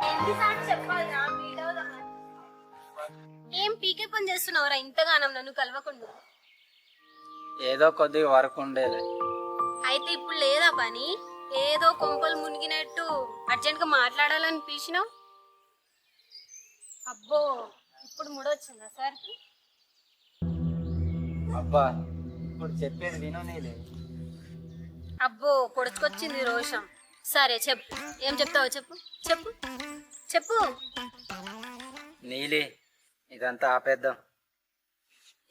ఎన్నిసార్లు చెప్పాలిరా మీట్ అవుదామని. ఏం పీకే పని చేస్తున్నావురా ఇంతగానం నన్ను కలవకుండా? ఏదో కొద్దిగా వర్క్ ఉండేది. అయితే ఇప్పుడు లేదా పని? ఏదో కొంపలు మునిగినట్టు అర్జెంట్ గా మాట్లాడాలని పిలిచినావు. అబ్బో ఇప్పుడు ముడొచ్చిందా సార్? అబ్బా ఇప్పుడు చెప్పేది విను నీలే. అబ్బో పొడుచుకొచ్చింది రోషం. సరే చెప్పు, ఏం చెప్తావో చెప్పు చెప్పు చెప్పు. నీలి ఇదంతా ఆపేద్దాం.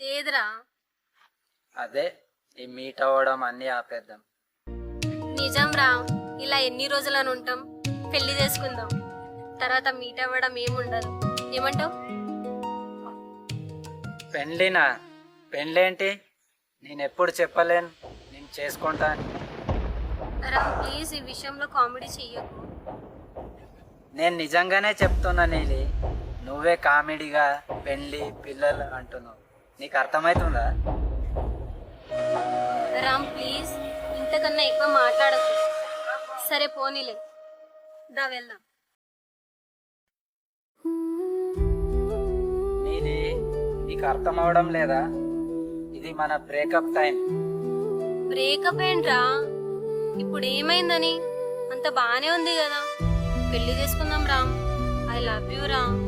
ఏదిరా? అదే ఈ మీట్ అవ్వడం అన్నీ ఆపేద్దాం. నిజం రా, ఇలా ఎన్ని రోజులని ఉంటాం? పెళ్లి చేసుకుందాం, తర్వాత మీట్ అవ్వడం ఏముండదు. ఏమంటావు? పెళ్ళినా? పెళ్ళేంటి? నేను ఎప్పుడు చెప్పలేను నేను చేసుకుంటాను. రా ప్లీజ్ ఈ విషయంలో కామెడీ చెయ్యకు. నేను నిజంగానే చెప్తున్నా నీలి, నువ్వే కామెడీగా పెళ్ళి పిల్లలు అంటున్నావు. నీకు అర్థమవుతుందా? రామ్ ప్లీజ్ ఇంతకన్నా ఎక్కువ మాట్లాడకు. సరే పోనీలే, దా వెళ్దాం. నీలి నీకు అర్థం అవడం లేదా? ఇది మన బ్రేకప్ టైం. బ్రేకప్ ఏంట్రా? ఇప్పుడు ఏమైందని? అంత బానే ఉంది కదా, పెళ్లి చేసుకుందాం Ram. I love you Ram.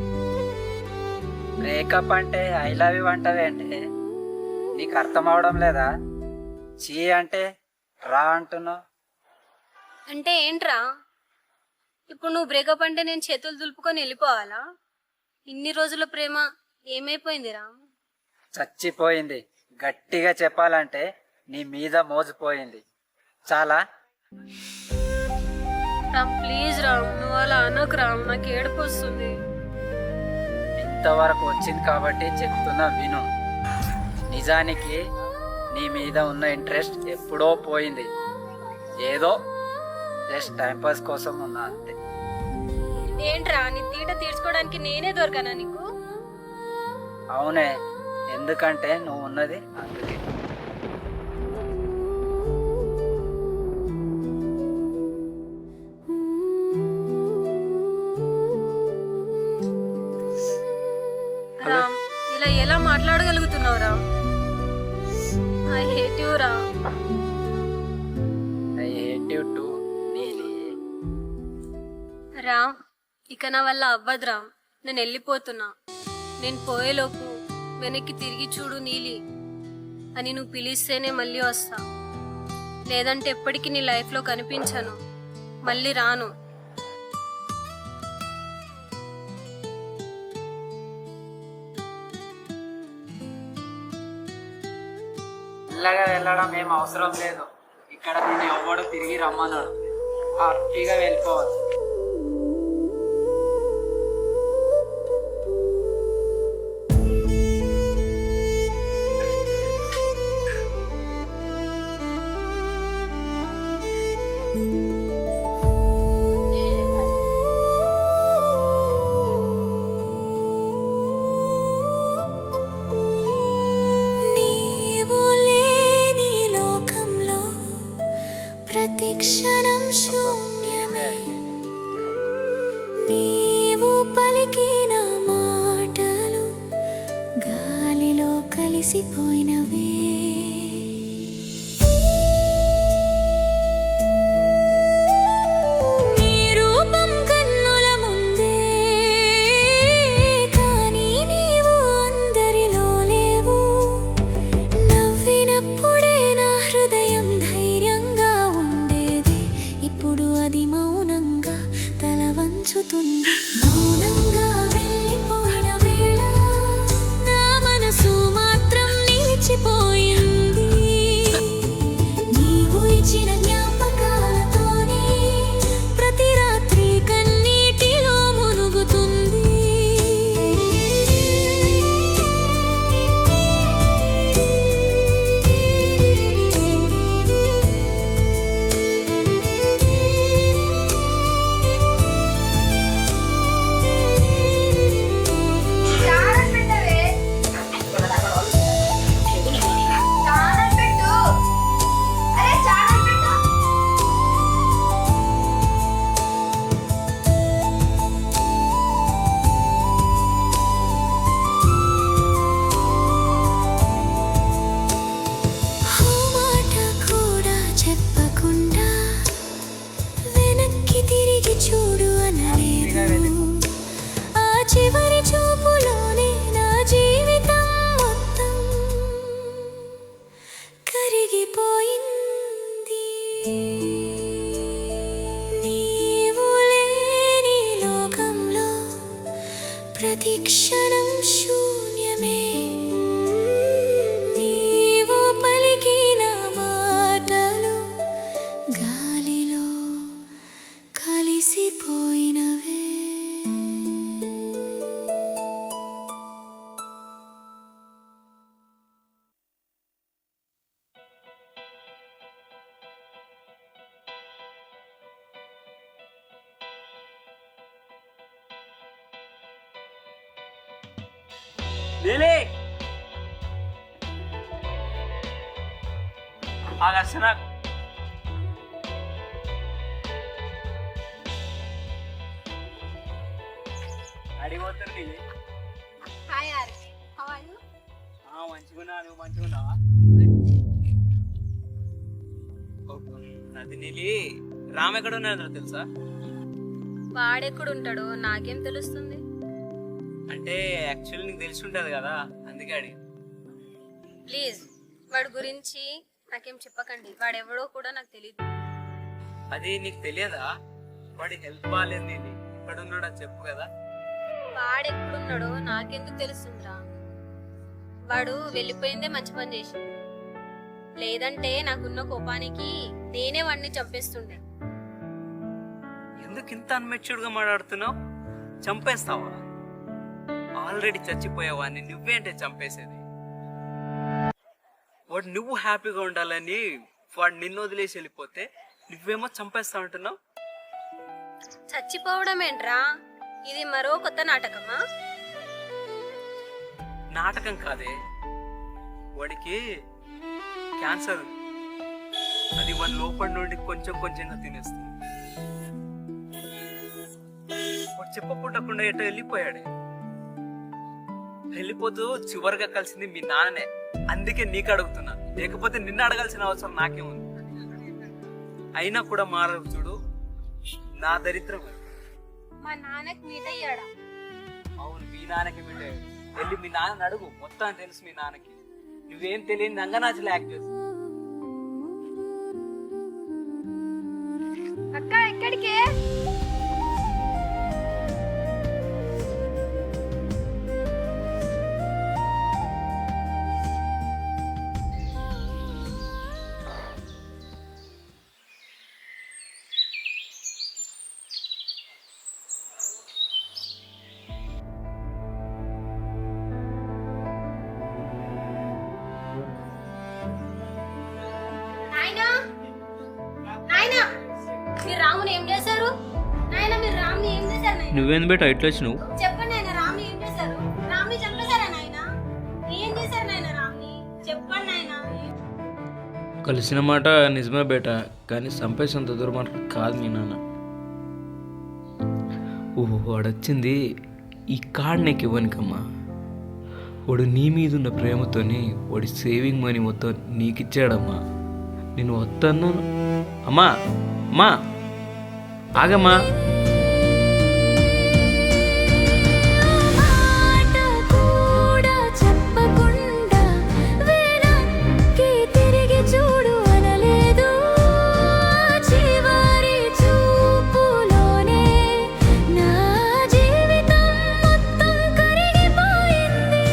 Breakup అంటే ఐ లవ్ యూ అంటావేంటి? నీకు అర్థం అవడం లేదా? చీ అంటే రా అంటున్నావు. అంటే ఏంట్రా? ఇప్పుడు నువ్వు బ్రేకప్ అంటే నేను చేతులు దులుపుకొని వెళ్ళిపోవాలా? ఇన్ని రోజుల ప్రేమ ఏమైపోయిందిరా? చచ్చిపోయింది. గట్టిగా చెప్పాలంటే నీ మీద మోజుపోయింది. చాలా. రామ్ ప్లీజ్ రామ్, నువ్వు అలా అనకు రామ్, నాకు ఏడుపు వస్తుంది. ఇంతవరకు వచ్చింది కాబట్టి చెప్తున్నా విను. నిజానికి నీ మీద ఉన్న ఇంట్రెస్ట్ ఎప్పుడో పోయింది. ఏదో జస్ట్ టైంపాస్ కోసం ఉన్నా అంతే. ఏంట్రా నీ తీట తీర్చుకోవడానికి నేనే దొరకనా నీకు? అవునే, ఎందుకంటే నువ్వు ఉన్నది అందుకే. రామ్ ఇలా ఎలా మాట్లాడగలుగుతున్నావు Ram? I hate you Ram. I hate you too Neeli. Ram ఇక నా వల్ల అవ్వదు రామ్, నేను వెళ్ళిపోతున్నా. నేను పోయేలోపు వెనక్కి తిరిగి చూడు నీలి అని నువ్వు పిలిస్తేనే మళ్ళీ వస్తా. లేదంటే ఎప్పటికీ నీ లైఫ్లో కనిపించను, మళ్ళీ రాను. ఇలాగా వెళ్ళడం ఏం అవసరం లేదు. ఇక్కడ నేను ఎవ్వడు తిరిగి రమ్మన్నాడు. హ్యాపీగా వెళ్ళిపోవచ్చు. ప్రతిక్షణం శూన్యమే, నీవు పలికిన మాటలు గాలిలో కలిసిపోయినవే. నీ రూపం కన్నుల ముందే, కానీ నీవు అందరిలో లేవు. నవ్వినప్పుడే నా హృదయం ధైర్యంగా ఉండేది, ఇప్పుడు అది మౌనంగా తల వంచుతుంది. మౌనంగా వెళ్ళిపోయిన వేళ నా మనసు మాత్రం నిలిచిపోయింది. నీవు ఇచ్చిన జ్ఞాపకాలతోనే ప్రతి రాత్రి కన్నీటిలో మునుగుతుంది. ప్రతి క్షణం శూన్యమే నీవు పలికిన మాటలు గాలిలో కలిసిపోయినవే. లిలీ ఆగస్తున్నా. అడిగిపోతారు Lily. Hi Archie, how are you? మంచిగున్నా, నువ్వు మంచిగున్నావా? అది నీలి రామ్ ఎక్కడ ఉన్నాడో తెలుసా? వాడెక్కడుంటాడో నాకేం తెలుస్తుంది? అంటే యాక్చువల్లీ నీకు తెలిసి ఉంటుంది కదా, అందుకే అడిగి. ప్లీజ్ వాడి గురించి నాకేం చెప్పకండి. వాడెవడో కూడా నాకు తెలియదు. అది నీకు తెలియదా? వాడి హెల్త్ బాగాలేదు నీలి, ఇక్కడ ఉన్నాడో చెప్పు కదా. వాడెక్కడున్నాడో నాకెందుకు తెలుస్తుందిరా? వాడు వెళ్ళిపోయిందే మంచి పని చేసింది. లేదంటే నాకున్న కోపానికి నేనే వాడిని చంపేస్తుండే. ఎందుకు ఇంత అన్మెచ్యూర్డ్ గా మాట్లాడుతున్నావు? చంపేస్తావా? ఆల్రెడీ చచ్చిపోయావాన్ని నువ్వేంటే చంపేసేది? వాడు నువ్వు హ్యాపీగా ఉండాలని వాడు నిన్ను వదిలేసి వెళ్ళిపోతే నువ్వేమో చంపేస్తా ఉంటున్నావు. చచ్చిపోవడం ఏంట్రా? ఇది మరో కొత్త నాటకమా? నాటకం కాదే, వాడికి క్యాన్సర్ ఉంది. అది వాడి లోపల నుండి కొంచెం కొంచెంగా తినేస్తుంది. వాడు చెప్పకుండా ఎటో వెళ్ళిపోయాడే. వెళ్ళిపోతూ చివరిగా కలిసింది మీ నాన్ననే. అందుకే నీకు అడుగుతున్నా, లేకపోతే నిన్ను అడగాల్సిన అవసరం నాకేముంది? అయినా కూడా మారవు చూడు, నా దరిద్రం. మా నాన్నకి మీట్ అయ్యాడా? అవును, మీ నాన్నకి మీటయ్యాడు. వెళ్ళి మీ నాన్నని అడుగు, మొత్తం తెలుసు మీ నాన్నకి. నువ్వేం తెలియని నంగనాచులు యాక్ట్ చేస్తావు. అక్క ఎక్కడికే? నాయనా, నాయనా, మీరు రాముని ఏం చేశారు? నాయనా, మీరు రాముని ఏం చేశారు? నాయనా నువ్వేం బేట ఇట్లా వచ్చినావు? చెప్పండి నాయన, రాముని ఏం చేశారు? రాముని చంపేశారా నాయన? ఏం చేశారు నాయన రాముని? చెప్పండి నాయన. కలిసిన మాట నిజమే బేట, కానీ చంపేసేంత దుర్మార్గం కాదు మీ నాన్న. ఓహో, వాడొచ్చింది ఈ కార్డ్నేకి ఇవ్వనికమ్మా. వాడు నీ మీద ఉన్న ప్రేమతోని వాడి సేవింగ్ మనీ మొత్తం నీకిచ్చాడమ్మా. నేను వద్దన్నాను. అమ్మా అమ్మా ఆగమ్మా. మాట కూడా చెప్పకుండా వెనక్కి తిరిగి చూడు అనలేదు. చివరి చూపులోనే నా జీవితం మొత్తం కరిగిపోయింది.